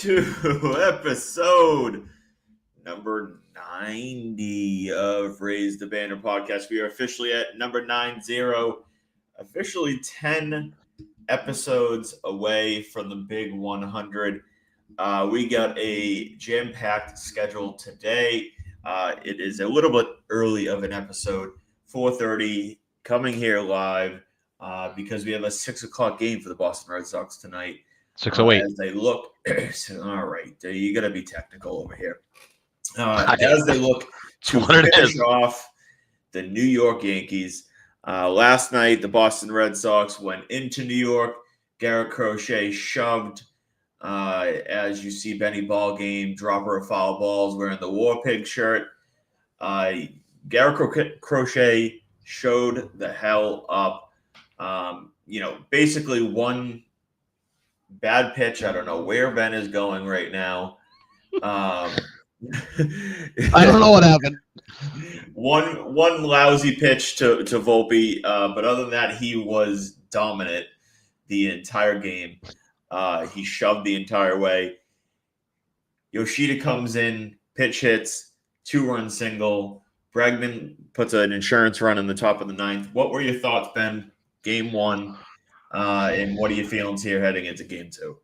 to episode number 90 of Raise the Banner podcast. We are officially at number 90, officially 10 episodes away from the big 100. We got a jam-packed schedule today. It is a little bit early of an episode, 4:30, coming here live because we have a 6 o'clock game for the Boston Red Sox tonight. 6:08. As they look, all right, you got to be technical over here. As they look to finish off the New York Yankees. Last night, the Boston Red Sox went into New York. Garrett Crochet shoved, as you see Benny Ballgame, dropper of foul balls, wearing the War Pig shirt. Garrett Crochet showed the hell up. Basically one bad pitch. I don't know where Ben is going right now. I don't know what happened. One lousy pitch to Volpe, but other than that, he was dominant the entire game. He shoved the entire way. Yoshida comes in, pitch hits, 2-run single. Bregman puts an insurance run in the top of the ninth. What were your thoughts, Ben? Game one, and what are your feelings here heading into game two?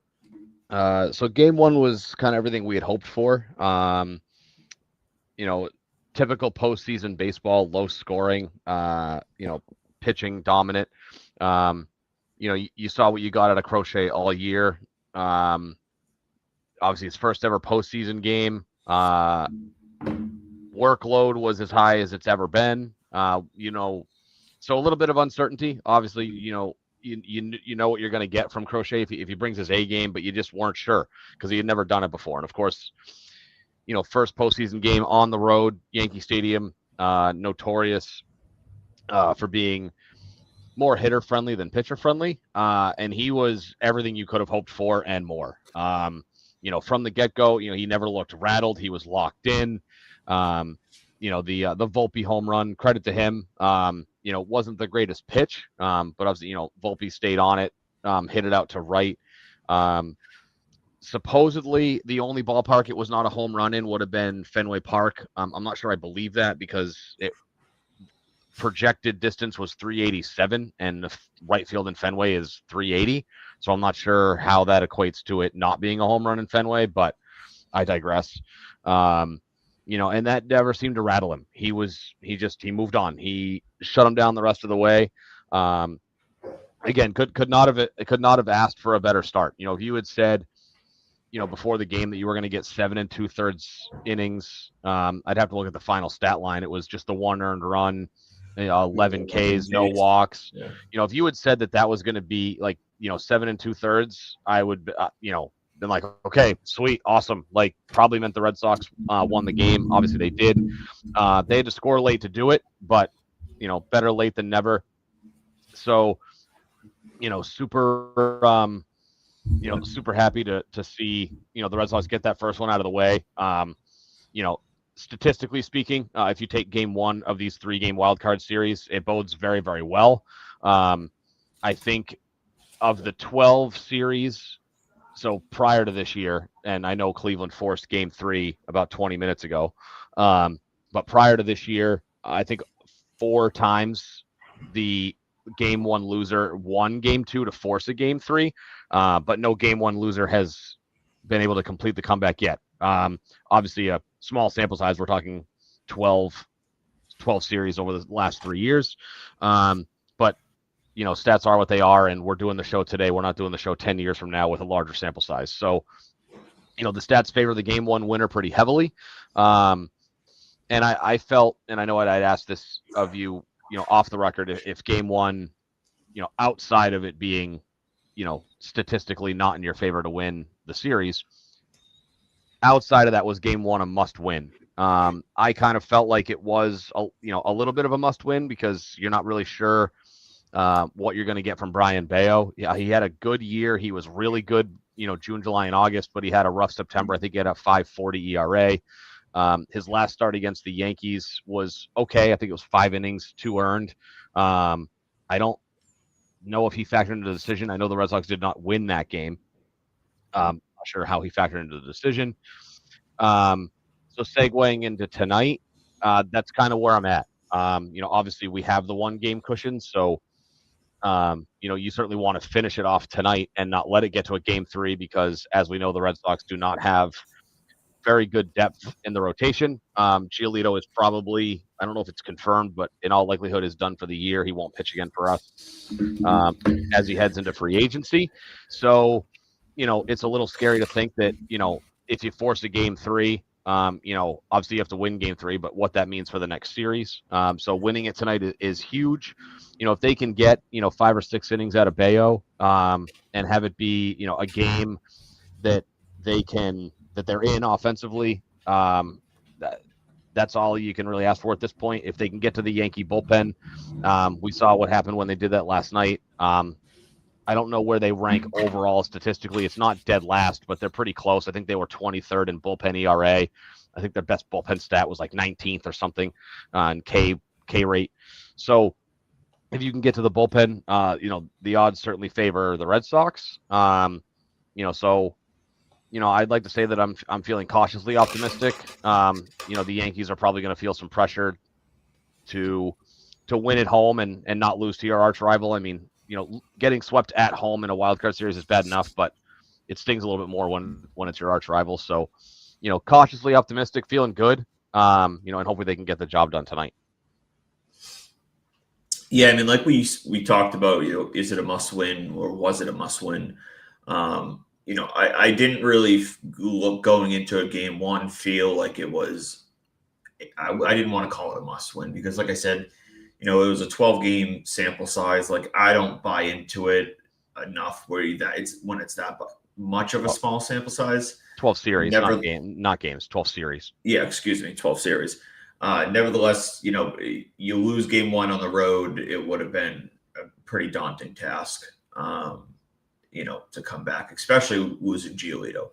So game one was kind of everything we had hoped for. Typical postseason baseball, low scoring, pitching dominant. You saw what you got out of Crochet all year. Obviously his first ever postseason game. Workload was as high as it's ever been. So a little bit of uncertainty. Obviously, you know what you're going to get from Crochet if he brings his A game, but you just weren't sure because he had never done it before. And of course, first postseason game on the road, Yankee Stadium, notorious for being more hitter friendly than pitcher friendly. And he was everything you could have hoped for and more. From the get go, he never looked rattled. He was locked in. The Volpe home run, credit to him. Wasn't the greatest pitch, but obviously, Volpe stayed on it, hit it out to right. Supposedly, the only ballpark it was not a home run in would have been Fenway Park. I'm not sure I believe that because it projected distance was 387 and the right field in Fenway is 380. So I'm not sure how that equates to it not being a home run in Fenway, but I digress. And that never seemed to rattle him. He moved on. He shut him down the rest of the way. Again, could not have asked for a better start. If you had said, before the game that you were going to get 7 2/3 innings, I'd have to look at the final stat line. It was just the 1 earned run, 11 Ks, no walks. Yeah. If you had said that was going to be 7 2/3, I would, been like, okay, sweet, awesome. Probably meant the Red Sox won the game. Obviously they did. They had to score late to do it, but better late than never. So, super happy to see the Red Sox get that first one out of the way. Statistically speaking, if you take game one of these 3-game wildcard series, it bodes very, very well. I think of the 12 series, so prior to this year, and I know Cleveland forced game 3 about 20 minutes ago, but prior to this year, I think 4 times the game 1 loser won game 2 to force a game 3, but no game 1 loser has been able to complete the comeback yet. Obviously a small sample size. We're talking 12 series over the last 3 years. But stats are what they are, and we're doing the show today. We're not doing the show 10 years from now with a larger sample size. So, the stats favor the game 1 winner pretty heavily. And I felt, and I know I'd asked this of you, off the record, if game 1, outside of it being, statistically not in your favor to win the series, outside of that was game 1 a must win. I kind of felt like it was a little bit of a must win because you're not really sure what you're going to get from Brian Bayo. Yeah, he had a good year. He was really good, June, July, and August, but he had a rough September. I think he had a 5.40 ERA. His last start against the Yankees was okay. I think it was 5 innings, 2 earned. I don't know if he factored into the decision. I know the Red Sox did not win that game. not sure how he factored into the decision. So segueing into tonight, that's kind of where I'm at. Obviously we have the 1 game cushion, so you certainly want to finish it off tonight and not let it get to a game 3 because, as we know, the Red Sox do not have very good depth in the rotation. Giolito is probably, I don't know if it's confirmed, but in all likelihood is done for the year. He won't pitch again for us as he heads into free agency. So, it's a little scary to think that, if you force a game 3, obviously you have to win game 3, but what that means for the next series. So winning it tonight is huge. If they can get, 5 or 6 innings out of Bayo and have it be, a game that they're in offensively, that's all you can really ask for at this point. If they can get to the Yankee bullpen, we saw what happened when they did that last night. I don't know where they rank overall statistically. It's not dead last, but they're pretty close. I think they were 23rd in bullpen ERA. I think their best bullpen stat was like 19th or something on K rate. So if you can get to the bullpen, the odds certainly favor the Red Sox. So I'd like to say that I'm feeling cautiously optimistic. The Yankees are probably going to feel some pressure to win at home and not lose to your arch rival. I mean, getting swept at home in a wild card series is bad enough, but it stings a little bit more when it's your arch rival. So, cautiously optimistic, feeling good. And hopefully they can get the job done tonight. Yeah, I mean, like we talked about, is it a must win or was it a must win? I didn't really look going into a game 1 feel like it was. I didn't want to call it a must win because, like I said, it was a 12-game sample size. Like, I don't buy into it enough where it's that much of a small sample size. 12 series, not games. 12 series. Yeah, excuse me, 12 series. Nevertheless, you lose game 1 on the road, it would have been a pretty daunting task, to come back, especially losing Giolito.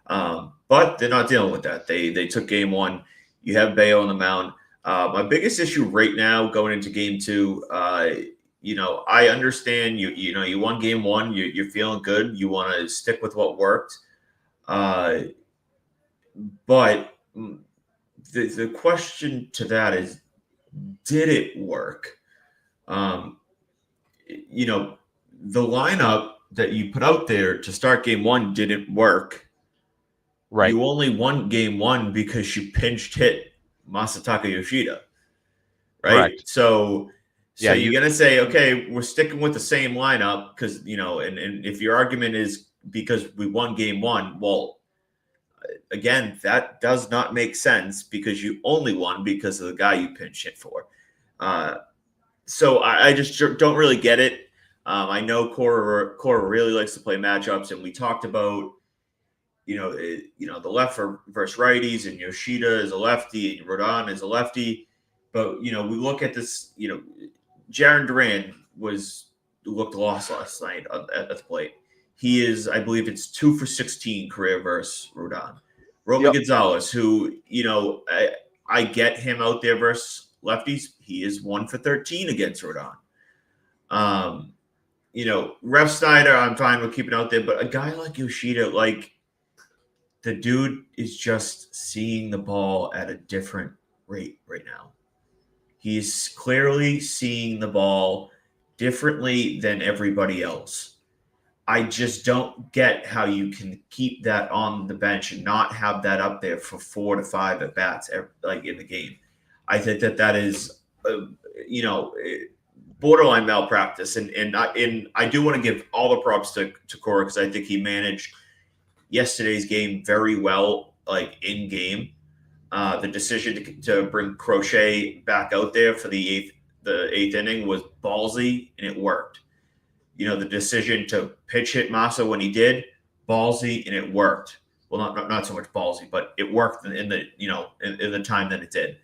But they're not dealing with that. They took game 1. You have Bayo on the mound. My biggest issue right now going into game 2, I understand you won game 1. You're feeling good. You want to stick with what worked. But the question to that is, did it work? The lineup that you put out there to start game 1 didn't work. Right. You only won game 1 because you pinch hit Masataka Yoshida. Right. Correct. So you're going to say, okay, we're sticking with the same lineup because, and if your argument is because we won game 1, well, again, that does not make sense because you only won because of the guy you pinch hit for. So I just don't really get it. I know Cora really likes to play matchups, and we talked about, the left versus righties, and Yoshida is a lefty, and Rodon is a lefty. But, we look at this, Jarren Duran looked lost last night at the plate. He is, I believe it's 2 for 16 career versus Rodon. Roman Gonzalez, who, I get him out there versus lefties. He is 1 for 13 against Rodon. Ref Snyder, I'm fine with keeping out there, but a guy like Yoshida, like, the dude is just seeing the ball at a different rate right now. He's clearly seeing the ball differently than everybody else. I just don't get how you can keep that on the bench and not have that up there for 4 to 5 at bats, like in the game. I think that is, borderline malpractice, and I do want to give all the props to Cora because I think he managed yesterday's game very well, like in game. The decision to bring Crochet back out there for the eighth inning was ballsy, and it worked. The decision to pitch hit Massa when he did, ballsy, and it worked. Well, not so much ballsy, but it worked in the in the time that it did.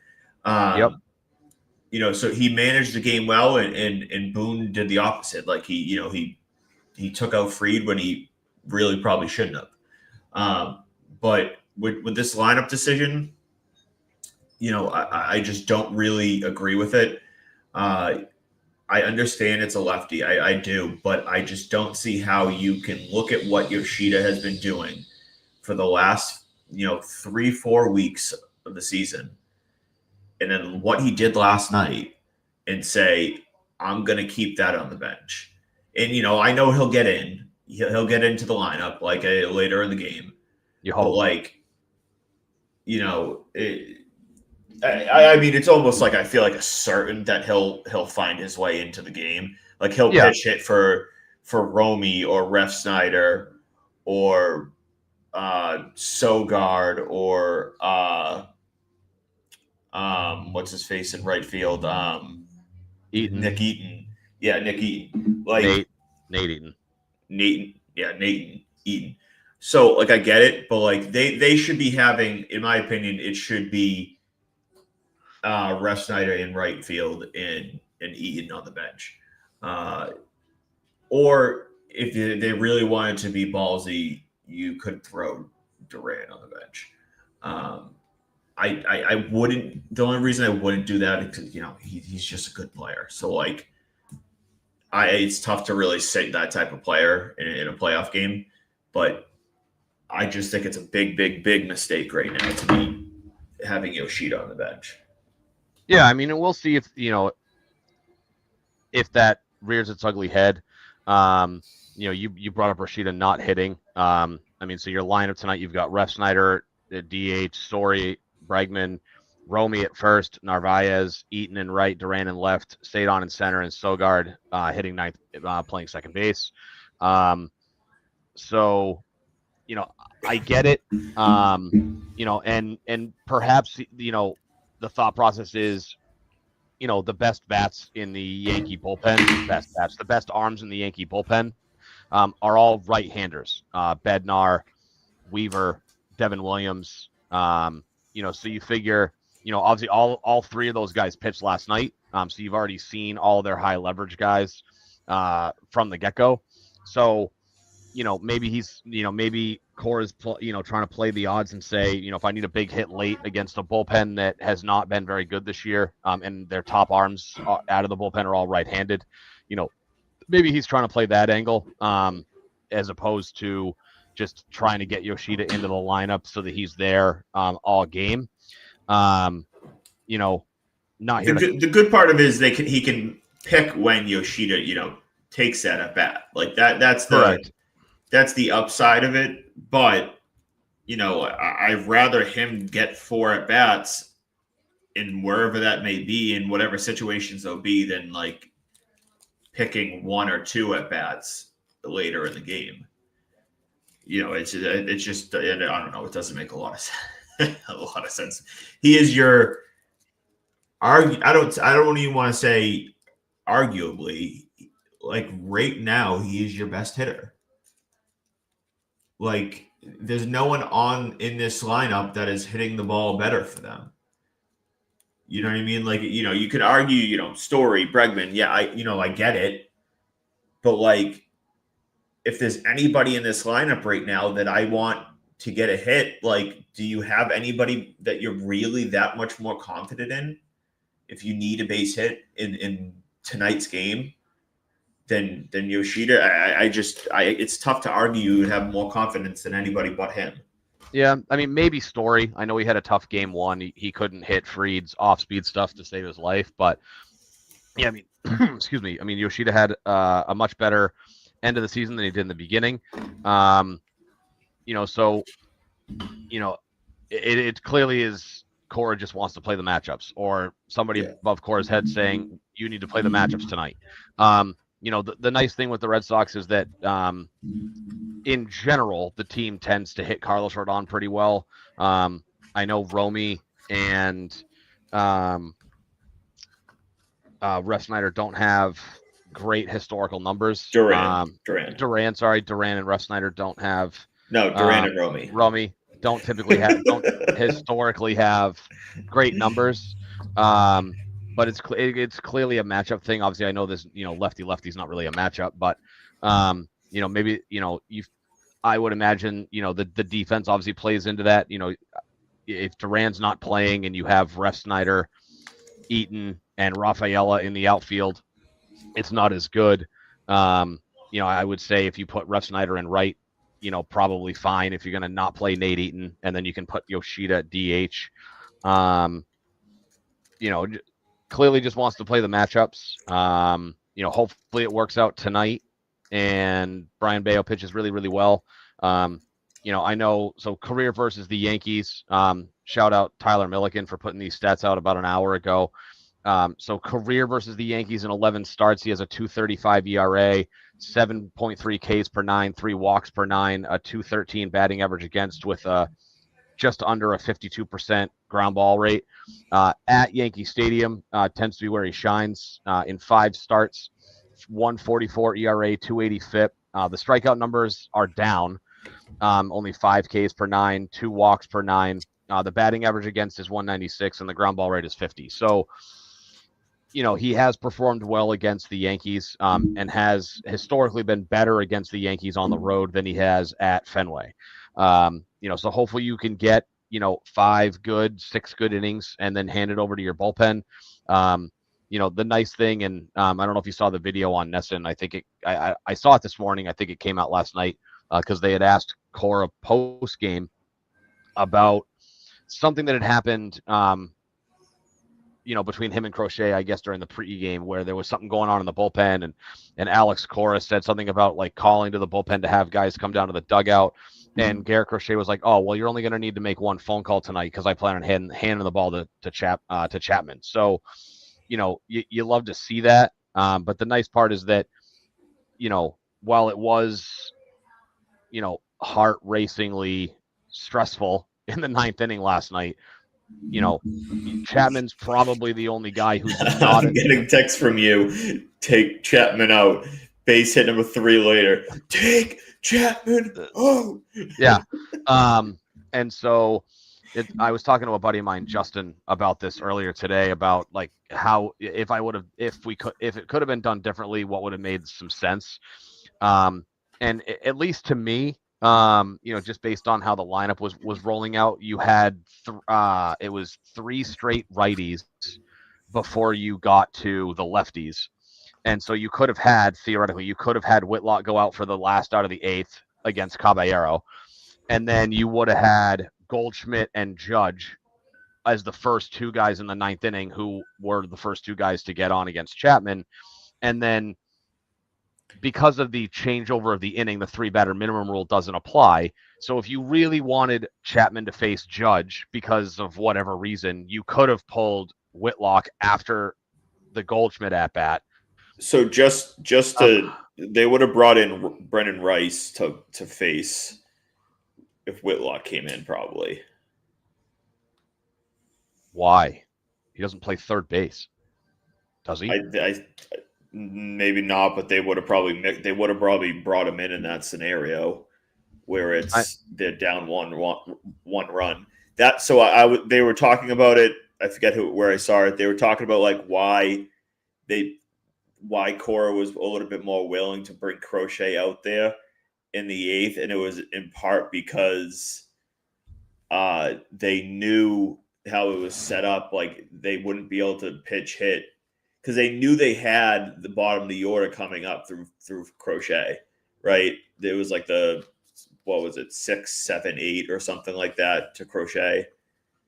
So he managed the game well, and Boone did the opposite. Like he took out Fried when he really probably shouldn't have. But with this lineup decision, I just don't really agree with it. I understand it's a lefty. I do, but I just don't see how you can look at what Yoshida has been doing for the last 3-4 weeks of the season, and then what he did last night, and say, I'm going to keep that on the bench. And I know he'll get in. He'll get into the lineup later in the game. You But hope. I mean, it's almost like I feel like a certain that he'll find his way into the game. Like he'll pitch hit for Romy or Ref Snyder or Sogard or what's his face in right field? Eaton. Nick Eaton. Yeah, Nick Eaton. Like Nate Eaton. Nate Eaton. So I get it, but they should be having, in my opinion, it should be Ref Snyder in right field and Eaton on the bench. Or if they really wanted to be ballsy, you could throw Duran on the bench. I wouldn't. The only reason I wouldn't do that is because he's just a good player. So it's tough to really sit that type of player in a playoff game. But I just think it's a big mistake right now to be having Yoshida on the bench. Yeah, I mean, and we'll see if that rears its ugly head. You brought up Rashida not hitting. I mean, so your lineup tonight, you've got Ref Snyder, DH, Story, Bregman, Romy at first, Narvaez, Eaton in right, Duran in left, Sadon in center, and Sogard hitting ninth, playing second base. So, I get it. And perhaps, the thought process is, the best bats in the Yankee bullpen, the best arms in the Yankee bullpen are all right-handers. Bednar, Weaver, Devin Williams. So you figure, obviously all three of those guys pitched last night. So you've already seen all their high leverage guys from the get-go. So, maybe Cora's, trying to play the odds and say, if I need a big hit late against a bullpen that has not been very good this year, and their top arms out of the bullpen are all right-handed, maybe he's trying to play that angle, as opposed to just trying to get Yoshida into the lineup so that he's there all game. Not here. The good part of it is he can pick when Yoshida, takes that at bat. That's the upside of it. But, I'd rather him get 4 at bats in wherever that may be, in whatever situations they'll be, than picking 1 or 2 at bats later in the game. It's just, I don't know. It doesn't make a lot of sense. He is your I don't even want to say arguably, right now he is your best hitter. There's no one in this lineup that is hitting the ball better for them. You know what I mean? You could argue, Story, Bregman. Yeah, I get it. But if there's anybody in this lineup right now that I want to get a hit, do you have anybody that you're really that much more confident in? If you need a base hit in tonight's game, than Yoshida, it's tough to argue you would have more confidence than anybody but him. Yeah, I mean, maybe Story. I know he had a tough game 1. He couldn't hit Fried's off-speed stuff to save his life, but yeah, I mean, excuse me. I mean, Yoshida had a much better end of the season than he did in the beginning. So it clearly is Cora just wants to play the matchups, or somebody above Cora's head saying you need to play the matchups tonight. The nice thing with the Red Sox is that in general, the team tends to hit Carlos Rodon pretty well. I know Romy and Ref Snyder don't have great historical numbers. Duran and Ref Snyder don't have. No, Duran and Romy. Romy don't historically have great numbers. But it's clearly a matchup thing. Obviously, I know this, lefty-lefty's not really a matchup, but maybe I would imagine the defense obviously plays into that. If Duran's not playing and you have Ref Snyder, Eaton, and Rafaela in the outfield, it's not as good. I would say if you put Ref Snyder in right, probably fine if you're going to not play Nate Eaton, and then you can put Yoshida at DH. Um, you know, clearly just wants to play the matchups. Hopefully it works out tonight, and Brian Bayo pitches really, really well. I know. So career versus the Yankees. Shout out Tyler Milliken for putting these stats out about an hour ago. So career versus the Yankees in 11 starts, he has a 2.35 ERA, 7.3 Ks per nine, 3 walks per nine, a 2.13 batting average against with just under a 52% ground ball rate. At Yankee Stadium tends to be where he shines. In 5 starts, 1.44 ERA, 2.80 FIP. The strikeout numbers are down, only 5 Ks per nine, 2 walks per nine. The batting average against is 196, and the ground ball rate is 50. So, he has performed well against the Yankees and has historically been better against the Yankees on the road than he has at Fenway. So hopefully you can get, 6 good innings and then hand it over to your bullpen. The nice thing, and I don't know if you saw the video on Nesson. I think I saw it this morning. I think it came out last night because they had asked Cora post game about something that had happened, between him and Crochet, I guess, during the pregame where there was something going on in the bullpen, and Alex Cora said something about like calling to the bullpen to have guys come down to the dugout. And Garrett Crochet was like, "Oh, well, you're only going to need to make one phone call tonight because I plan on handing the ball to Chapman." So, you love to see that. But the nice part is that, while it was, heart racingly stressful in the 9th inning last night, Chapman's probably the only guy who's not. I'm getting text from you. Take Chapman out. Base hit number 3 later. Take Chapman out. Yeah. And so I was talking to a buddy of mine, Justin, about this earlier today about like how if it could have been done differently, what would have made some sense. And at least to me, just based on how the lineup was rolling out, you had it was 3 straight righties before you got to the lefties, and so you could have had Whitlock go out for the last out of the 8th against Caballero, and then you would have had Goldschmidt and Judge as the first 2 guys in the 9th inning, who were the first 2 guys to get on against Chapman, and then, because of the changeover of the inning, the 3-batter minimum rule doesn't apply. So if you really wanted Chapman to face Judge because of whatever reason, you could have pulled Whitlock after the Goldschmidt at bat. So they would have brought in Brennan Rice to face if Whitlock came in, probably. Why? He doesn't play third base, does he? I maybe not, but they would have probably brought him in that scenario where they're down one run. They were talking about it. I forget where I saw it. They were talking about like why Cora was a little bit more willing to bring Crochet out there in the 8th, and it was in part because they knew how it was set up. Like they wouldn't be able to pitch hit because they knew they had the bottom of the order coming up through Crochet, right? There was like 6, 7, 8 or something like that to Crochet.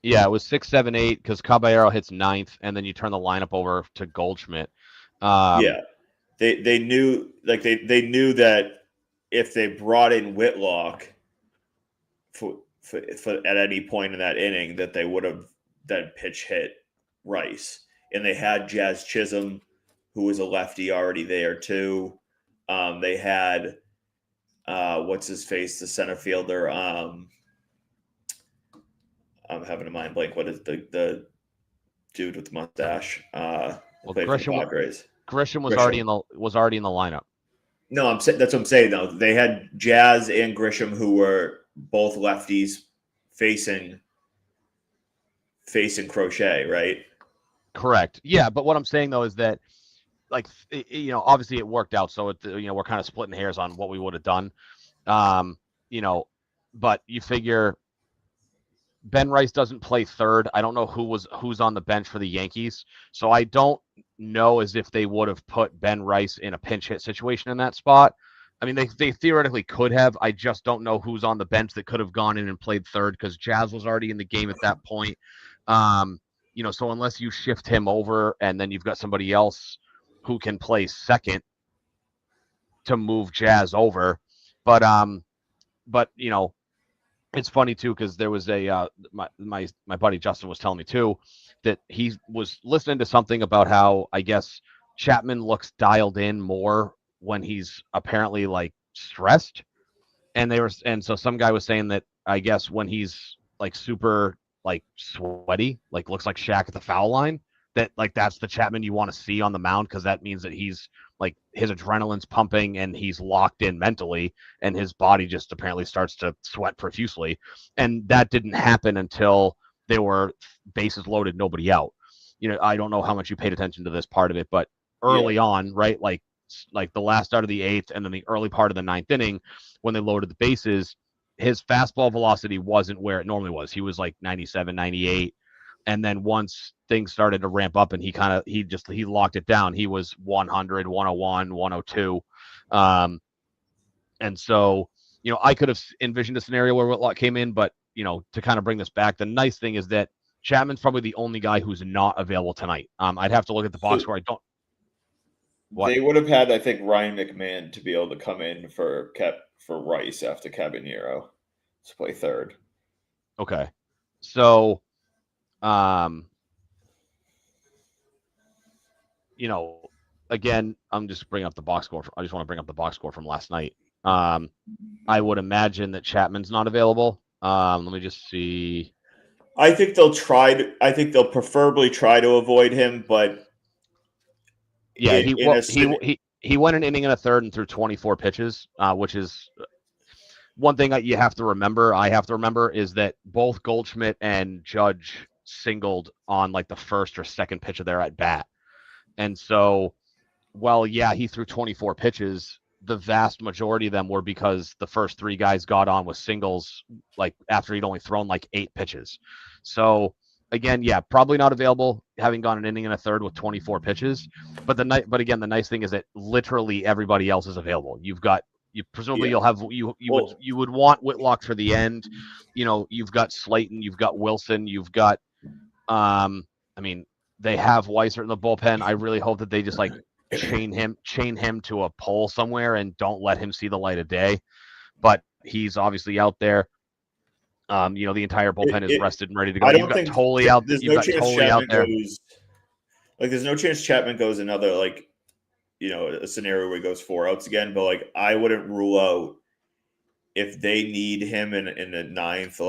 Yeah, it was 6, 7, 8 because Caballero hits 9th, and then you turn the lineup over to Goldschmidt. They knew they knew that if they brought in Whitlock for at any point in that inning, that they would have then pitch hit Rice. And they had Jazz Chisholm, who was a lefty, already there too. They had what's his face, the center fielder. I'm having a mind blank. What is the dude with the mustache? Grisham was already in the lineup. No, that's what I'm saying. Though they had Jazz and Grisham, who were both lefties, facing Crochet, right? Correct. Yeah, but what I'm saying though is that, like, obviously it worked out. So we're kind of splitting hairs on what we would have done. But you figure Ben Rice doesn't play third. I don't know who's on the bench for the Yankees. So I don't know as if they would have put Ben Rice in a pinch hit situation in that spot. I mean, they theoretically could have. I just don't know who's on the bench that could have gone in and played third because Jazz was already in the game at that point. So unless you shift him over and then you've got somebody else who can play second to move Jazz over, but it's funny too because there was my buddy Justin was telling me too that he was listening to something about how I guess Chapman looks dialed in more when he's apparently like stressed, and so some guy was saying that I guess when he's like super like sweaty, like looks like Shaq at the foul line, that like that's the Chapman you want to see on the mound because that means that he's like his adrenaline's pumping and he's locked in mentally and his body just apparently starts to sweat profusely. And that didn't happen until they were bases loaded, nobody out. I don't know how much you paid attention to this part of it, but early on, right, like the last start of the eighth and then the early part of the ninth inning when they loaded the bases, his fastball velocity wasn't where it normally was. He was like 97, 98. And then once things started to ramp up and he locked it down, he was 100, 101, 102. And so, I could have envisioned a scenario where Whitlock came in, but, to kind of bring this back, the nice thing is that Chapman's probably the only guy who's not available tonight. I'd have to look at the box score. I don't. What? They would have had, I think, Ryan McMahon to be able to come in for Rice after Cabanero to play third. Okay. So, again, I'm just bringing up the box score. I just want to bring up the box score from last night. I would imagine that Chapman's not available. Let me just see. I think they'll preferably try to avoid him, but yeah, he went an inning and a third and threw 24 pitches, which is one thing that you have to remember. I have to remember is that both Goldschmidt and Judge singled on like the first or second pitch of their at bat. And so, well, yeah, he threw 24 pitches. The vast majority of them were because the first three guys got on with singles, like after he'd only thrown like 8 pitches. So again, yeah, probably not available, having gone an inning and a third with 24 pitches. But again, the nice thing is that literally everybody else is available. You'll have you would want Whitlock for the end. You've got Slayton, you've got Wilson, you've got they have Weissert in the bullpen. I really hope that they just like chain him to a pole somewhere and don't let him see the light of day. But he's obviously out there. The entire bullpen is rested and ready to go. You've got Tolley out there. You've got Tolley out there. There's no chance Chapman goes another a scenario where he goes 4 outs again. But I wouldn't rule out if they need him in the ninth.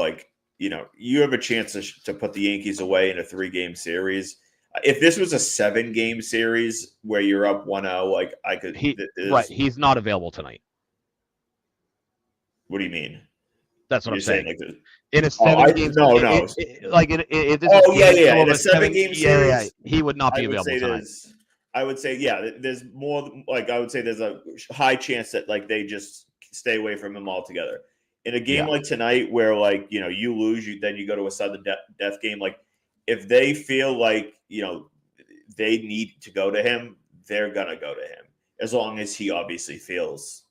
You have a chance to put the Yankees away in a 3-game series. If this was a 7-game series where you're up 1-0, I could. Right, he's not available tonight. What do you mean? That's what I'm saying. In a 7-game, no. In a 7-game series, he would not be available tonight. I would say, there's more. I would say there's a high chance that they just stay away from him altogether. In a game like tonight, where you lose, then you go to a sudden death game. If they feel they need to go to him, they're gonna go to him as long as he obviously feels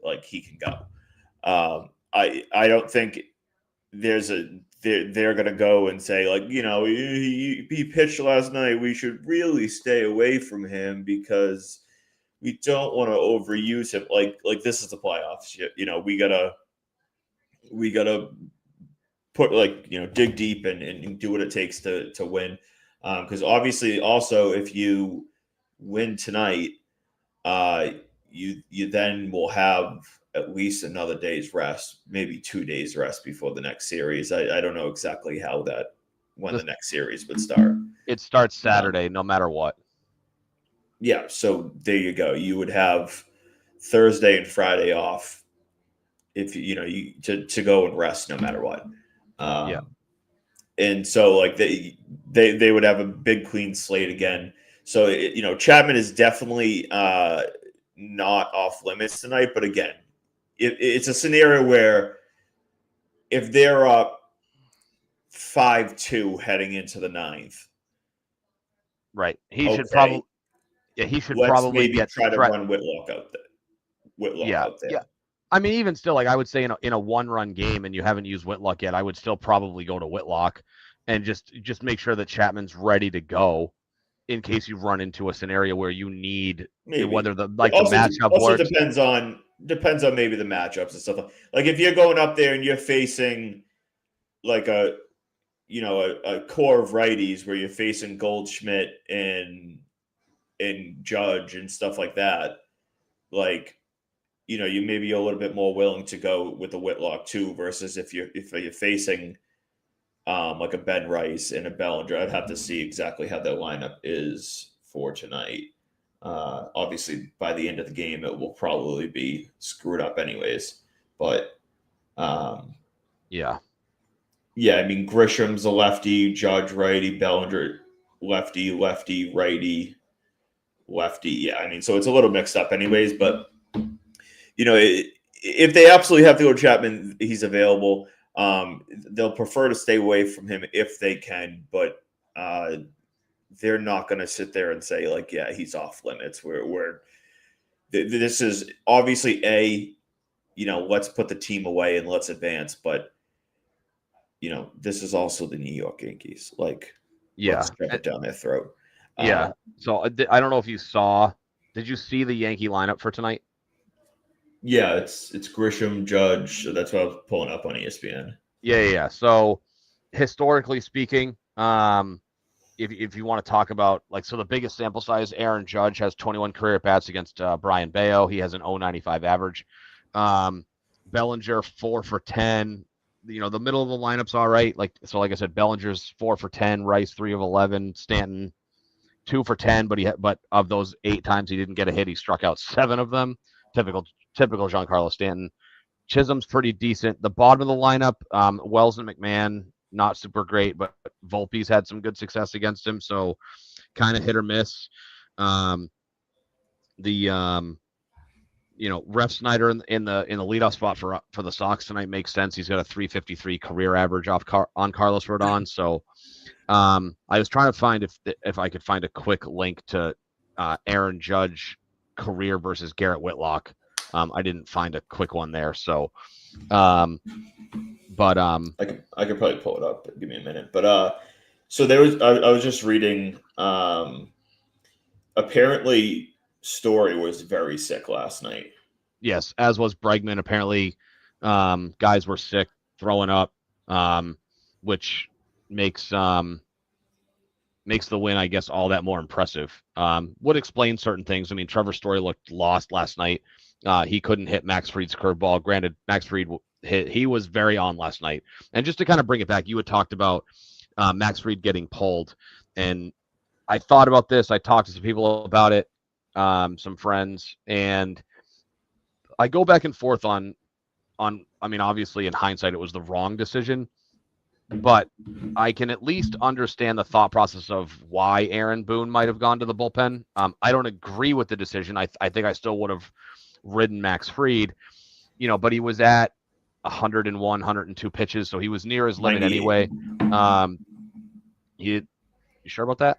like he can go. I don't think they're gonna go and say he pitched last night. We should really stay away from him because we don't want to overuse him. Like this is the playoffs. We gotta put dig deep and do what it takes to win. Because obviously, also if you win tonight, you then will have at least another day's rest, maybe 2 days rest before the next series. I don't know exactly when the next series would start. It starts Saturday, no matter what. Yeah, so there you go. You would have Thursday and Friday off if to go and rest no matter what. And so they would have a big clean slate again. So Chapman is definitely not off limits tonight. But again, it's a scenario where if they're up 5-2 heading into the ninth, right? He should probably maybe get try to run Whitlock out there. Whitlock Yeah, out there. yeah. I mean, even still, like I would say in a one-run game, and you haven't used Whitlock yet, I would still probably go to Whitlock, and just make sure that Chapman's ready to go in case you run into a scenario where you need Maybe. whether the It the matchup also works. depends on maybe the matchups and stuff. Like if you're going up there and you're facing like a core of righties where you're facing Goldschmidt and Judge and stuff like that, like you may be a little bit more willing to go with the Whitlock too, versus if you're facing like a Ben Rice and a Bellinger. I'd have to see exactly how that lineup is for tonight. Obviously, by the end of the game, it will probably be screwed up anyways. But Yeah, yeah, I mean Grisham's a lefty, Judge righty, Bellinger lefty, lefty, righty, lefty. Yeah, I mean, so it's a little mixed up anyways. But if they absolutely have to go to Chapman, he's available. They'll prefer to stay away from him if they can, but they're not going to sit there and say like, yeah, he's off limits. This is obviously let's put the team away and let's advance, but this is also the New York Yankees. Like, yeah, let's shove it down their throat. yeah. So I don't know if you saw. Did you see the Yankee lineup for tonight? Yeah, it's Grisham, Judge. So that's what I was pulling up on ESPN. Yeah. So historically speaking, if you want to talk about so the biggest sample size, Aaron Judge has 21 career at bats against Brian Bayo. He has an 0.95 average. Bellinger 4 for 10. The middle of the lineup's all right. Like I said, Bellinger's 4 for 10, Rice 3 of 11, Stanton 2 for 10, but of those 8 times he didn't get a hit, he struck out 7 of them. Typical Giancarlo Stanton. Chisholm's pretty decent. The bottom of the lineup, Wells and McMahon, not super great, but Volpe's had some good success against him, so kind of hit or miss. Ref Snyder in the leadoff spot for the Sox tonight makes sense. He's got a 353 career average on Carlos Rodon. So I was trying to find if I could find a quick link to Aaron Judge career versus Garrett Whitlock. I didn't find a quick one there. So, I could probably pull it up. Give me a minute. But so there was I was just reading. Apparently, Story was very sick last night. Yes, as was Bregman. Apparently, guys were sick, throwing up, which makes the win, I guess, all that more impressive. Would explain certain things. I mean, Trevor Story looked lost last night. He couldn't hit Max Fried's curveball. Granted, Max Fried he was very on last night. And just to kind of bring it back, you had talked about Max Fried getting pulled, and I thought about this. I talked to some people about it, some friends, and I go back and forth on. I mean, obviously, in hindsight, it was the wrong decision, but I can at least understand the thought process of why Aaron Boone might have gone to the bullpen. I don't agree with the decision. I think I still would have ridden Max Fried, but he was at 101, 102 pitches, so he was near his limit 98. anyway. You sure about that?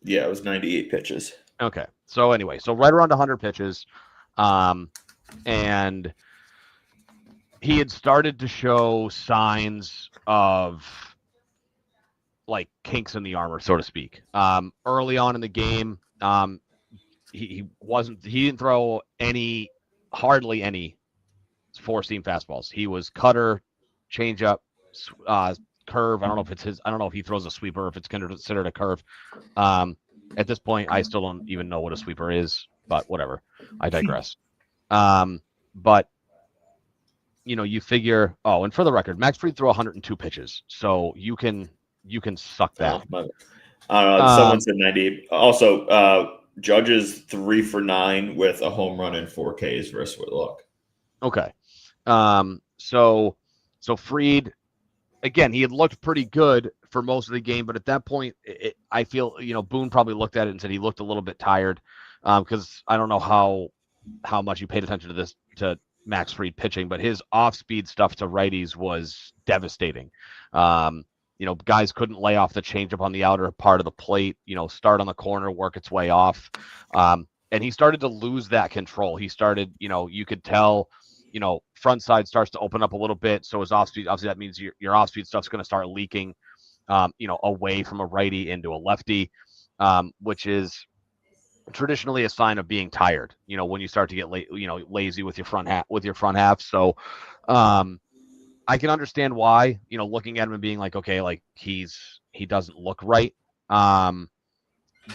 Yeah, it was 98 pitches. Okay. So anyway, right around 100 pitches. And he had started to show signs of like kinks in the armor, so to speak. Early on in the game, he didn't throw hardly any 4-seam fastballs. He was cutter, changeup, curve. I don't know if he throws a sweeper, if it's considered a curve. At this point, I still don't even know what a sweeper is, but whatever. I digress. But you figure. Oh, and for the record, Max Fried threw 102 pitches, so you can suck that. Someone said 98. Also, Judge's 3 for 9 with a home run and 4 Ks versus Whitlock. Okay. So Fried, again, he had looked pretty good for most of the game, but at that point, I feel Boone probably looked at it and said he looked a little bit tired, because I don't know how much you paid attention to Max Fried pitching, but his off-speed stuff to righties was devastating. Guys couldn't lay off the changeup on the outer part of the plate. Start on the corner, work its way off. and he started to lose that control. He started, you could tell, front side starts to open up a little bit. So his off speed, obviously, that means your off speed stuff's going to start leaking, away from a righty into a lefty, which is traditionally a sign of being tired. When you start to get lazy with your front half. So, I can understand why. Looking at him and being like, okay, like he doesn't look right. Um,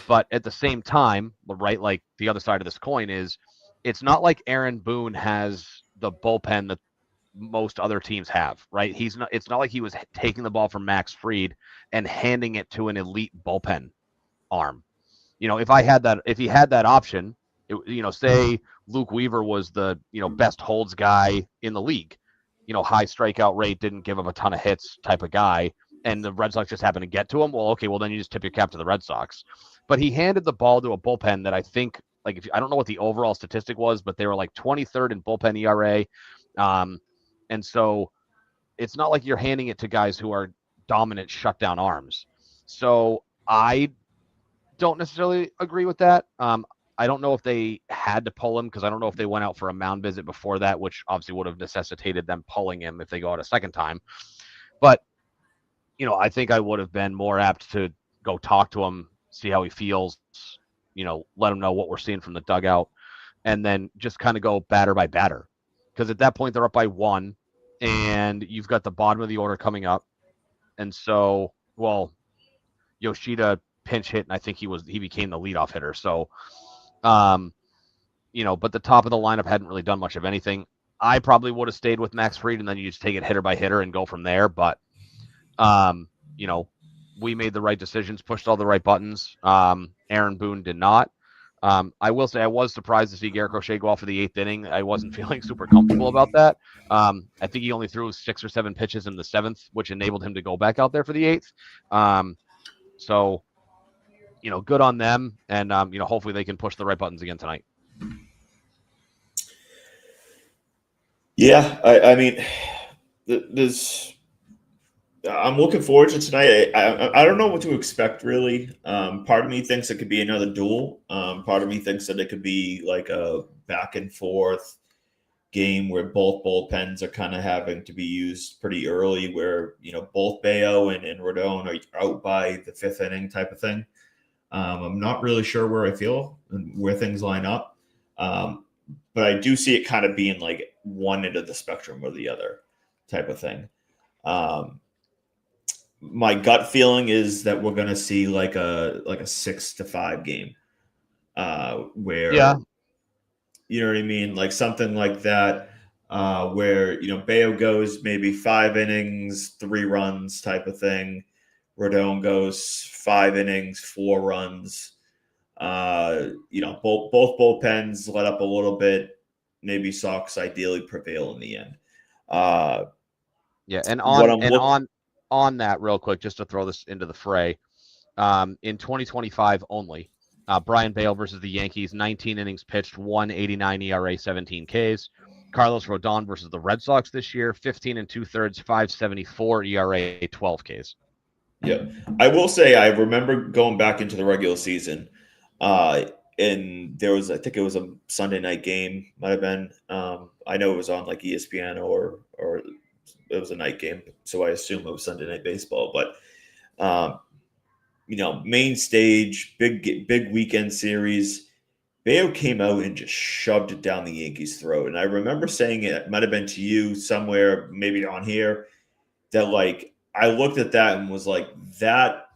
but at the same time, right, like the other side of this coin is, it's not like Aaron Boone has the bullpen that most other teams have, right? It's not like he was taking the ball from Max Fried and handing it to an elite bullpen arm. If he had that option, say Luke Weaver was the, best holds guy in the league, high strikeout rate, didn't give up a ton of hits type of guy, and the Red Sox just happened to get to him. Well, okay, well then you just tip your cap to the Red Sox. But he handed the ball to a bullpen that I think, like, I don't know what the overall statistic was, but they were like 23rd in bullpen ERA. And so it's not like you're handing it to guys who are dominant shutdown arms. So I don't necessarily agree with that. I don't know if they had to pull him, because I don't know if they went out for a mound visit before that, which obviously would have necessitated them pulling him if they go out a second time. But, I think I would have been more apt to go talk to him, see how he feels, let him know what we're seeing from the dugout, and then just kind of go batter by batter. Because at that point, they're up by 1, and you've got the bottom of the order coming up. And so, well, Yoshida pinch hit, and I think he became the leadoff hitter. So, but the top of the lineup hadn't really done much of anything. I probably would have stayed with Max Fried, and then you just take it hitter by hitter and go from there. But, we made the right decisions, pushed all the right buttons. Aaron Boone did not. I will say I was surprised to see Garrett Crochet go off for the 8th inning. I wasn't feeling super comfortable about that. I think he only threw 6 or 7 pitches in the 7th, which enabled him to go back out there for the 8th. So, good on them, and hopefully they can push the right buttons again tonight. Yeah, I mean, there's. I'm looking forward to tonight. I don't know what to expect really. Part of me thinks it could be another duel. Part of me thinks that it could be like a back and forth game where both bullpens are kind of having to be used pretty early, where both Bayo and Rodon are out by the 5th inning type of thing. I'm not really sure where I feel and where things line up, but I do see it kind of being like one end of the spectrum or the other type of thing. My gut feeling is that we're going to see like a 6-5 game, where you know what I mean, like something like that, where Bayo goes maybe 5 innings, 3 runs type of thing. Rodon goes 5 innings, 4 runs. Both bullpens let up a little bit. Maybe Sox ideally prevail in the end. And on that real quick, just to throw this into the fray, in 2025 only, Brian Bale versus the Yankees, 19 innings pitched, 1.89 ERA, 17 Ks. Carlos Rodon versus the Red Sox this year, 15 2/3, 5.74 ERA, 12 Ks. Yeah, I will say I remember going back into the regular season, and there was, I think it was a Sunday night game, might have been. I know it was on like ESPN or it was a night game, so I assume it was Sunday Night Baseball. But main stage, big weekend series. Bayo came out and just shoved it down the Yankees' throat, and I remember saying it might have been to you somewhere, maybe on here, that like I looked at that and was like, that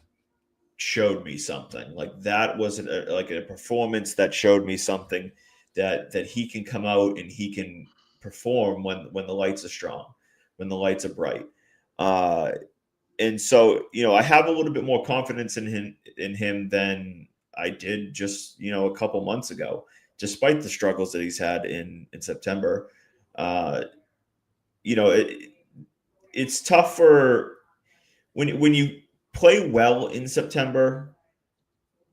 showed me something. Like that wasn't like a performance that showed me something that he can come out and he can perform when the lights are strong, when the lights are bright. And so, I have a little bit more confidence in him than I did just, a couple months ago, despite the struggles that he's had in September. It's tough for when you play well in September.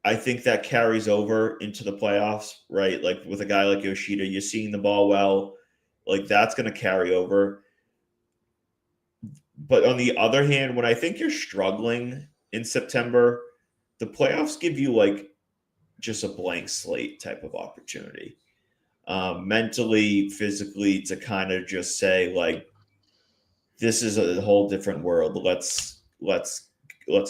I think that carries over into the playoffs, right? Like with a guy like Yoshida, you're seeing the ball well, like that's going to carry over. But on the other hand, when I think you're struggling in September, the playoffs give you like just a blank slate type of opportunity. Mentally, physically, to kind of just say like, this is a whole different world. Let's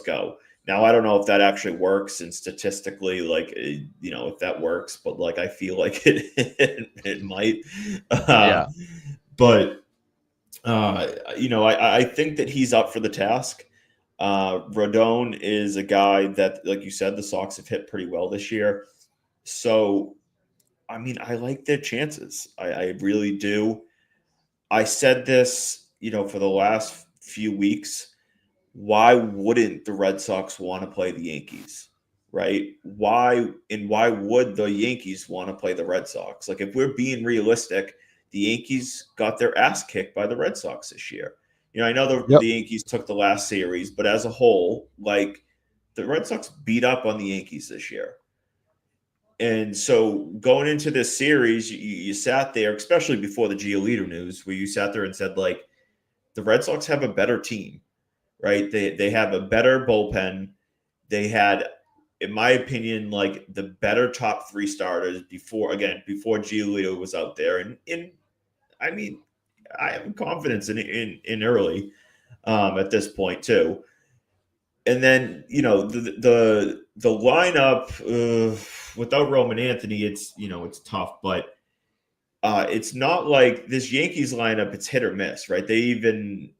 go. Now I don't know if that actually works, and statistically, like if that works, but like I feel like it might. Uh, Yeah. but I think that he's up for the task. Rodon is a guy that, like you said, the Sox have hit pretty well this year. So, I mean, I like their chances. I really do. I said this, for the last few weeks. Why wouldn't the Red Sox want to play the Yankees? Right? Why would the Yankees want to play the Red Sox? Like, if we're being realistic, the Yankees got their ass kicked by the Red Sox this year. I know Yep. the Yankees took the last series, but as a whole, like, the Red Sox beat up on the Yankees this year. And so going into this series, you sat there, especially before the Giolito news, where you sat there and said, like, the Red Sox have a better team, right? They have a better bullpen. They had, in my opinion, like the better top three starters before Giolito was out there. And I mean, I have confidence in early at this point too. And then the lineup without Roman Anthony, it's tough, but it's not like this Yankees lineup. It's hit or miss, right? They even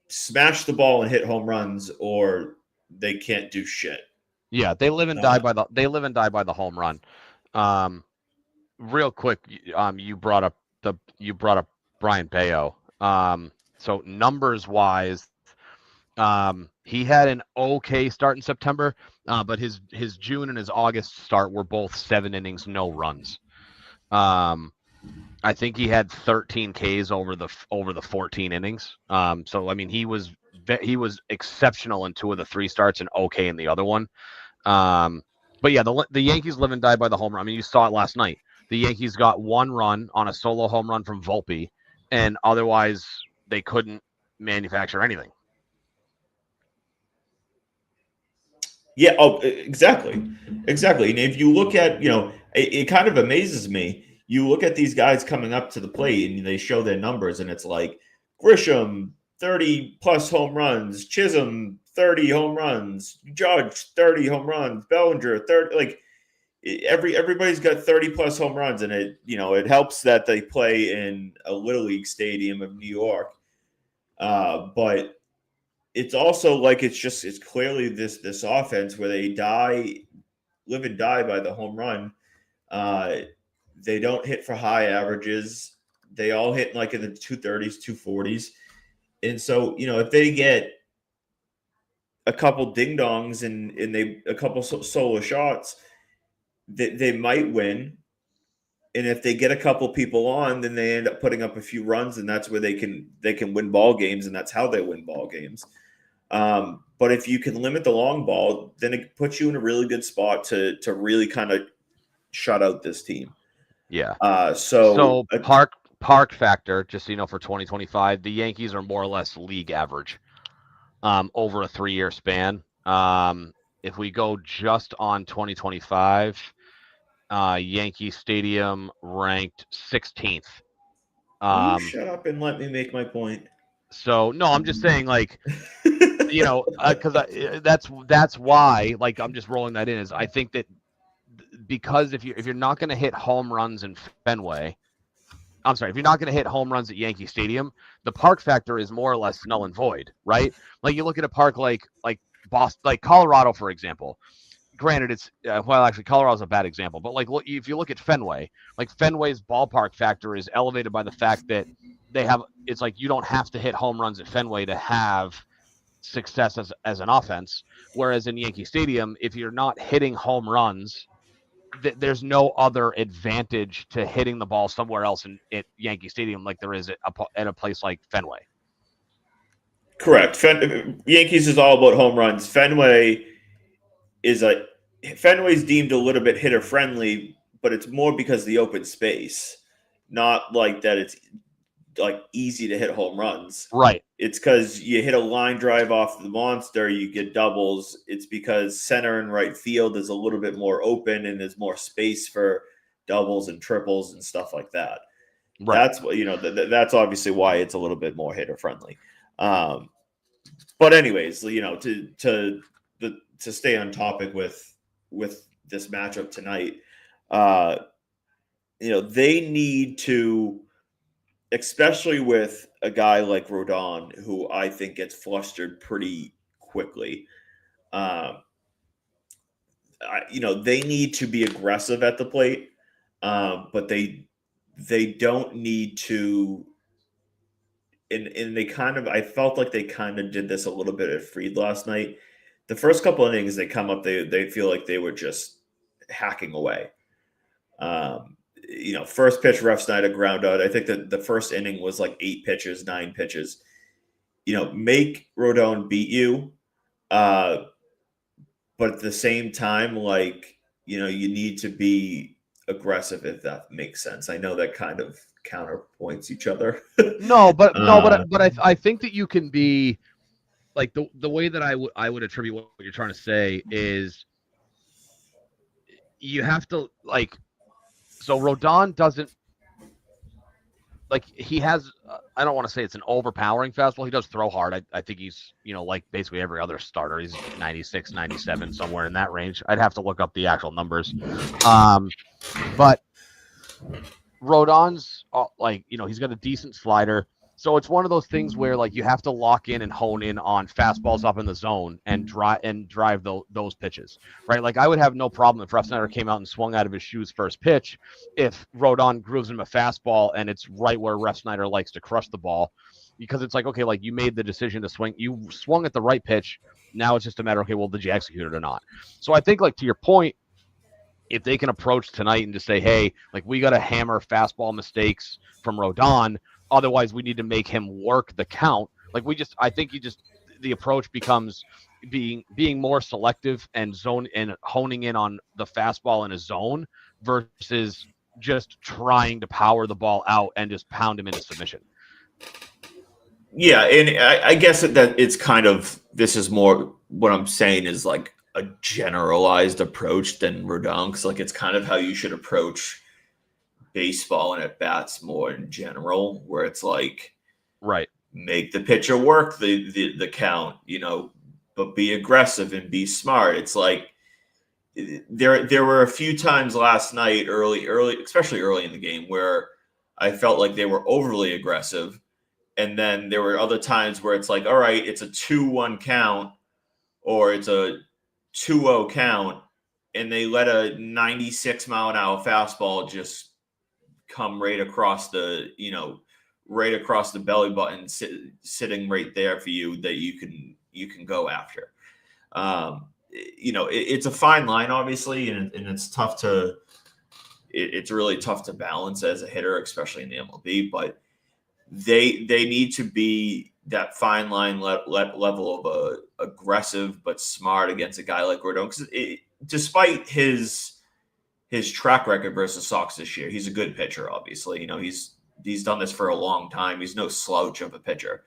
smash the ball and hit home runs, or they can't do shit. Yeah, Uh, they live and die by the home run. Um, Real quick, you brought up Brian Bayo. So numbers wise, he had an okay start in September, but his June and his August start were both 7 innings, no runs. Um, I think he had 13 Ks over the 14 innings. So I mean he was exceptional in two of the three starts and okay in the other one. Um, but yeah, the Yankees live and die by the home run. I mean, you saw it last night. The Yankees got one run on a solo home run from Volpe, and otherwise they couldn't manufacture anything. yeah. Oh, exactly. And if you look at, it kind of amazes me. You look at these guys coming up to the plate, and they show their numbers, and it's like Grisham 30 plus home runs, Chisholm 30 home runs, Judge 30 home runs, Bellinger 30. Like, everybody's got 30 plus home runs, and it helps that they play in a little league stadium of New York. But it's also like it's clearly this offense where they live and die by the home run. Uh, they don't hit for high averages. They all hit like in the 230s, 240s. And so, if they get a couple ding dongs and they a couple solo shots, they might win. And if they get a couple people on, then they end up putting up a few runs, and that's where they can win ball games, and that's how they win ball games. But if you can limit the long ball, then it puts you in a really good spot to really kind of shut out this team. Yeah. So So park factor, just so you know, for 2025, the Yankees are more or less league average over a 3-year span. If we go just on 2025, Yankee Stadium ranked 16th. will you Um, shut up and let me make my point? so no, I'm just saying, like, because that's why, like, I'm just rolling that in. Is I think that because if you're not going to hit home runs in Fenway, I'm sorry, if you're not going to hit home runs at Yankee Stadium, the park factor is more or less null and void, right? Like, you look at a park like Boston, like Colorado, for example. Granted, it's well, actually, Colorado's a bad example, but like, if you look at Fenway, like Fenway's ballpark factor is elevated by the fact that it's like you don't have to hit home runs at Fenway to have success as an offense. Whereas in Yankee Stadium, if you're not hitting home runs, there's no other advantage to hitting the ball somewhere else at Yankee Stadium like there is at a place like Fenway. Correct. Yankees is all about home runs. Is a Fenway's deemed a little bit hitter friendly, but it's more because of the open space, not like that it's like easy to hit home runs. Right. It's because you hit a line drive off the monster, you get doubles. It's because center and right field is a little bit more open and there's more space for doubles and triples and stuff like that. Right. That's what that's obviously why it's a little bit more hitter friendly. But anyways, to stay on topic with this matchup tonight, they need to, especially with a guy like Rodon, who I think gets flustered pretty quickly. They need to be aggressive at the plate, but they don't need to. And they kind of, I felt like they kind of did this a little bit at Fried last night. The first couple of innings, they come up, they feel like they were just hacking away. First pitch, Refsnyder ground out. I think that the first inning was like 8 pitches, 9 pitches. Make Rodon beat you, but at the same time, you need to be aggressive, if that makes sense. I know that kind of counterpoints each other. I think that you can be like the way that I would attribute what you're trying to say is you have to so Rodon doesn't he has I don't want to say it's an overpowering fastball. He does throw hard. I think he's like basically every other starter. He's 96, 97, somewhere in that range. I'd have to look up the actual numbers. But Rodon's he's got a decent slider. So it's one of those things where you have to lock in and hone in on fastballs up in the zone and drive those pitches, right? I would have no problem if Refsnyder came out and swung out of his shoes first pitch, if Rodon grooves him a fastball and it's right where Refsnyder likes to crush the ball, because it's okay, you made the decision to swing, you swung at the right pitch. Now it's just a matter, okay, well, did you execute it or not? So I think to your point, if they can approach tonight and just say, hey, we got to hammer fastball mistakes from Rodon. Otherwise, we need to make him work the count. I think the approach becomes being more selective and honing in on the fastball in a zone versus just trying to power the ball out and just pound him into submission. Yeah, and I guess that it's kind of, this is more what I'm saying is a generalized approach than Rodon, because it's kind of how you should approach baseball and at bats more in general, where it's right, make the pitcher work the count, but be aggressive and be smart. It's there were a few times last night, early, especially early in the game, where I felt like they were overly aggressive, and then there were other times where it's all right, it's a 2-1 count or it's a 2-0 count, and they let a 96 mile an hour fastball just come right across the belly button, sitting right there for you, that you can go after. It's a fine line, obviously, and it's really tough to balance as a hitter, especially in the MLB. But they need to be that fine line level of aggressive but smart against a guy like Rodon, because despite his track record versus Sox this year, he's a good pitcher, obviously. He's done this for a long time. He's no slouch of a pitcher.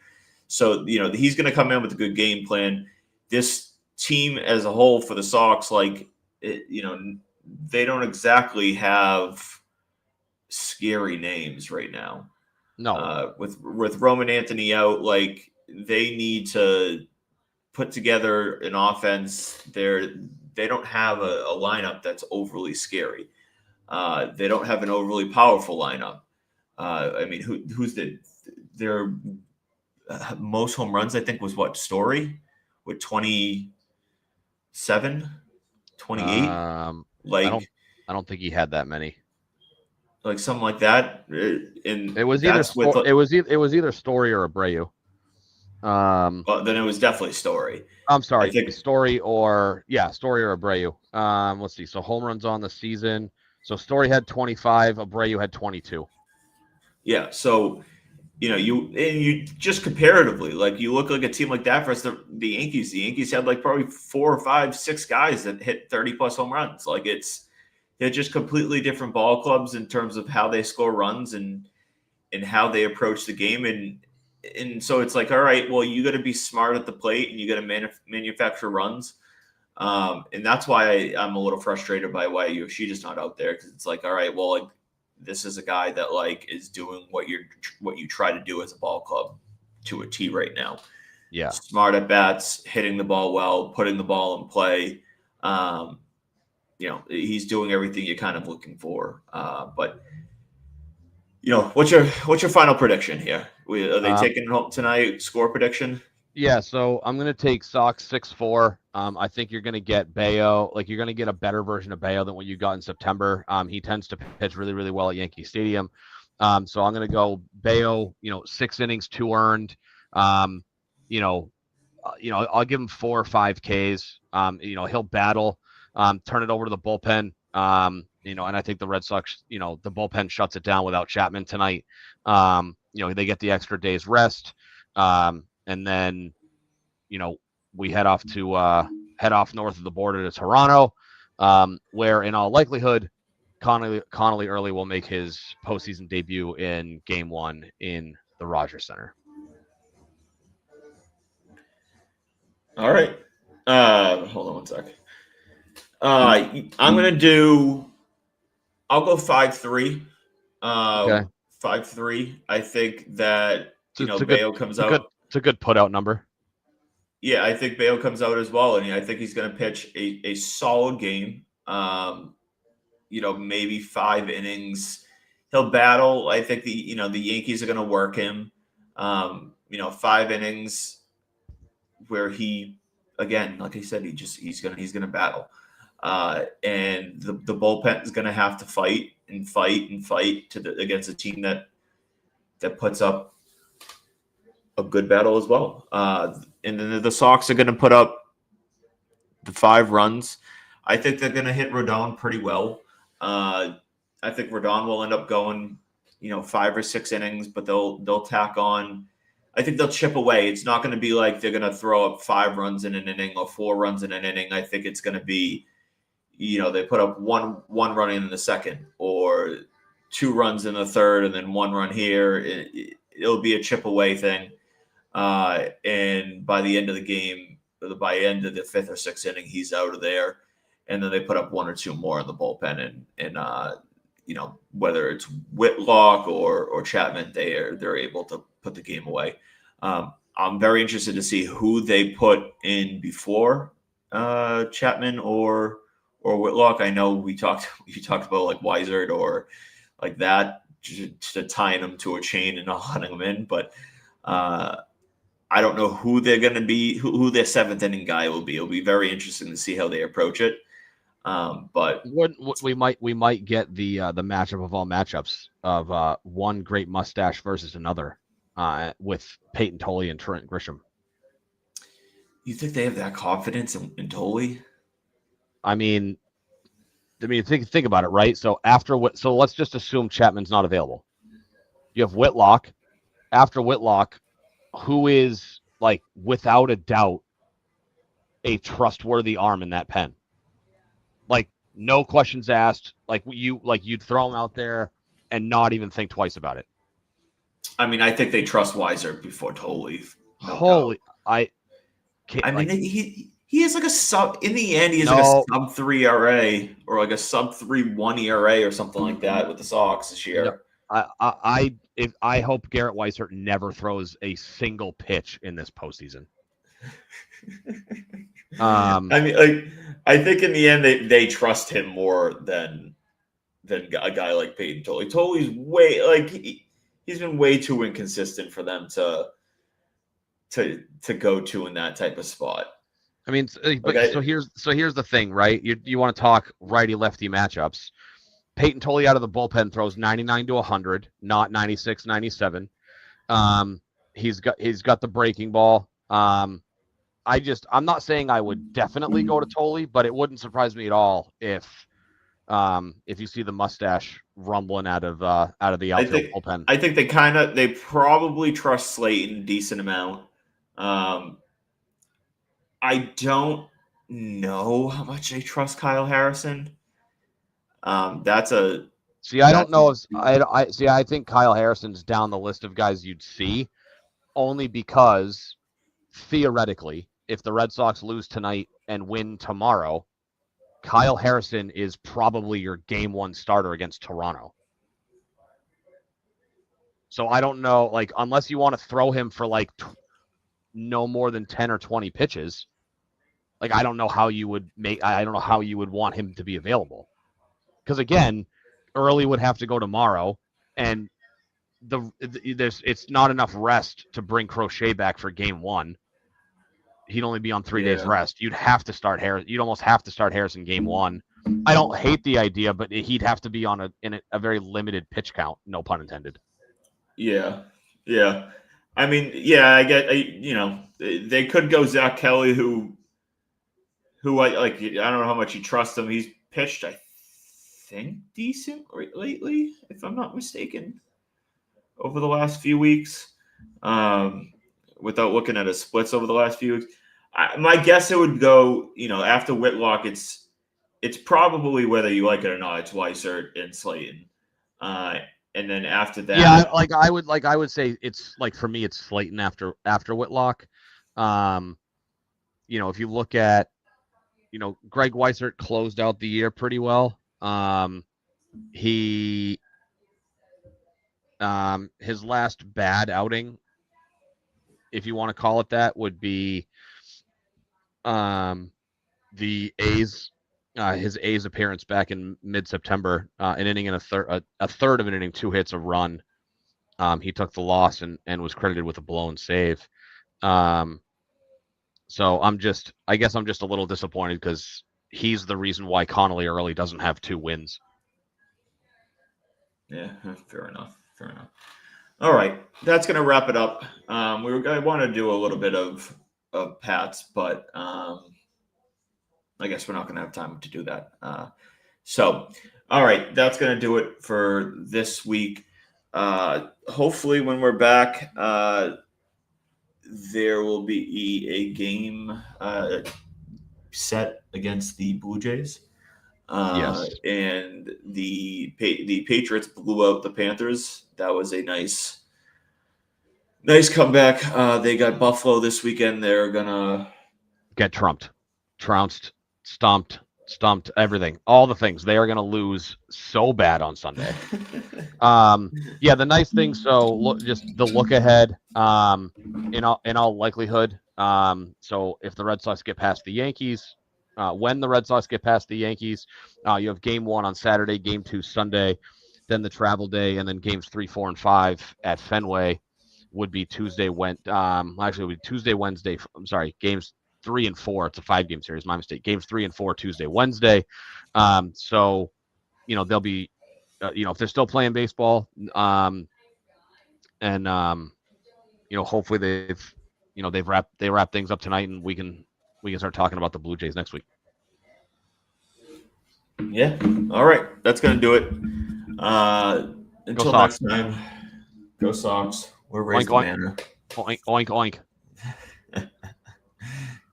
So, he's going to come in with a good game plan. This team as a whole for the Sox, they don't exactly have scary names right now. No. With Roman Anthony out, they need to put together an offense. They don't have a lineup that's overly scary. They don't have an overly powerful lineup. Who's their most home runs, I think, was what, Story with 27, 28? I don't think he had that many. Something like that. And it was either Story or Abreu. Well, then it was definitely Story. I'm sorry, Story or Abreu. Let's see. So home runs on the season. So Story had 25. Abreu had 22. Yeah. So, you just comparatively, you look like a team like that versus the Yankees. The Yankees had probably 4 or 5, 6 guys that hit 30 plus home runs. They're just completely different ball clubs in terms of how they score runs, and how they approach the game, and so it's like, all right, well, you got to be smart at the plate and you got to manufacture runs. And that's why I'm a little frustrated by why Yoshida's not out there, because it's like, all right, well, like this is a guy that like is doing what you try to do as a ball club to a T right now. Yeah. Smart at bats, hitting the ball well, putting the ball in play. He's doing everything you're kind of looking for. But what's your final prediction here? Are they taking it home tonight? Score prediction? Yeah, so I'm going to take Sox 6-4. I think you're going to get Bayo. Like, you're going to get a better version of Bayo than what you got in September. He tends to pitch really, really well at Yankee Stadium. So I'm going to go Bayo, 6 innings, 2 earned. I'll give him 4 or 5 Ks. He'll battle, turn it over to the bullpen. And I think the Red Sox, the bullpen shuts it down without Chapman tonight. They get the extra day's rest. And then, we head off north of the border to Toronto, where in all likelihood, Connolly Early will make his postseason debut in Game 1 in the Rogers Center. All right. Hold on one sec. I'll go 5-3. Okay. 5-3. I think that Bayo comes out. It's a good put out number. Yeah, I think Bayo comes out as well, and I think he's going to pitch a solid game. Maybe 5 innings. He'll battle. I think the Yankees are going to work him. 5 innings where he, again, like I said, he's gonna battle, and the bullpen is going to have to fight against a team that puts up a good battle as well. And then the Sox are going to put up the 5 runs. I think they're going to hit Rodon pretty well. I think Rodon will end up going, 5 or 6 innings, but they'll tack on. I think they'll chip away. It's not going to be like they're going to throw up 5 runs in an inning or 4 runs in an inning. I think it's going to be, they put up one run in the second, or 2 runs in the third, and then 1 run here. It'll be a chip away thing. And by the end of the game, by the end of the 5th or 6th inning, he's out of there. And then they put up 1 or 2 more in the bullpen, and whether it's Whitlock or Chapman, they're able to put the game away. I'm very interested to see who they put in before Chapman or Whitlock. I know you talked about like Weissert or like that, to tying them to a chain and not letting them in, but I don't know who they're going to be, who their 7th inning guy will be. It'll be very interesting to see how they approach it. But we might get the matchup of all matchups of one great mustache versus another, with Peyton Tolley and Trent Grisham. You think they have that confidence in Tolley? I mean, think about it, right? So let's just assume Chapman's not available. You have Whitlock. After Whitlock, who is, like, without a doubt, a trustworthy arm in that pen? Like, no questions asked. You'd throw him out there and not even think twice about it. I mean, I think they trust Weissert before Tolley. Holy, doubt. He has like a sub. In the end, he has like a sub 3 ERA or like a sub 3.1 ERA or something like that with the Sox this year. I hope Garrett Weissert never throws a single pitch in this postseason. I mean, I think in the end they trust him more than a guy like Peyton Tolley. Tolley's he's been way too inconsistent for them to go to in that type of spot. I mean, so here's the thing, right? You want to talk righty lefty matchups. Peyton Tolley out of the bullpen throws 99 to 100, not 96, 97. He's got the breaking ball. I'm not saying I would definitely go to Tolley, but it wouldn't surprise me at all if you see the mustache rumbling out of the outfield bullpen. I think they probably trust Slayton a decent amount. I don't know how much they trust Kyle Harrison. That's a See, I don't know if I see. I think Kyle Harrison's down the list of guys you'd see, only because theoretically, if the Red Sox lose tonight and win tomorrow, Kyle Harrison is probably your game one starter against Toronto. So I don't know, like, unless you want to throw him for like no more than 10 or 20 pitches, like, I don't know how you would want him to be available. Because again, Early would have to go tomorrow, and it's not enough rest to bring Crochet back for game one. He'd only be on 3 days rest. You'd almost have to start Harrison game one. I don't hate the idea, but he'd have to be on a very limited pitch count, no pun intended. Yeah. I mean, yeah, I get. They could go Zach Kelly, who I like. I don't know how much you trust him. He's pitched, I think, decent lately, if I'm not mistaken, over the last few weeks. Without looking at his splits over the last few weeks, my guess it would go. After Whitlock, it's probably, whether you like it or not, it's Weissert and Slayton. And then after that, yeah, I would say it's like, for me, it's Slayton after Whitlock. If you look at, Greg Weissert closed out the year pretty well. He his last bad outing, if you want to call it that, would be the A's. His A's appearance back in mid-September, an inning and a third of an inning, 2 hits, a run. He took the loss and was credited with a blown save. So I guess I'm just a little disappointed because he's the reason why Connolly Early doesn't have 2 wins. Yeah, fair enough. All right, that's going to wrap it up. I want to do a little bit of Pats, but I guess we're not going to have time to do that. So, all right, that's going to do it for this week. Hopefully, when we're back, there will be a game set against the Blue Jays. Yes. And the Patriots blew out the Panthers. That was a nice comeback. They got Buffalo this weekend. They're gonna get trounced, stumped, everything, all the things. They are gonna lose so bad on Sunday. Yeah, the nice thing. So just the look ahead. In all likelihood. So if the Red Sox get past the Yankees. When the Red Sox get past the Yankees, you have game 1 on Saturday, game 2 Sunday, then the travel day, and then games 3, 4, and 5 at Fenway would be Tuesday, Wednesday. Actually, it would be Tuesday, Wednesday. I'm sorry, games 3 and 4. It's a 5-game series. My mistake. Games 3 and 4 Tuesday, Wednesday. So they'll be, if they're still playing baseball, and hopefully they wrap things up tonight, and we can start talking about the Blue Jays next week. Yeah. All right. That's going to do it. Until next time, go Sox. We're raising the banner. Oink, oink, oink.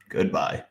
Goodbye.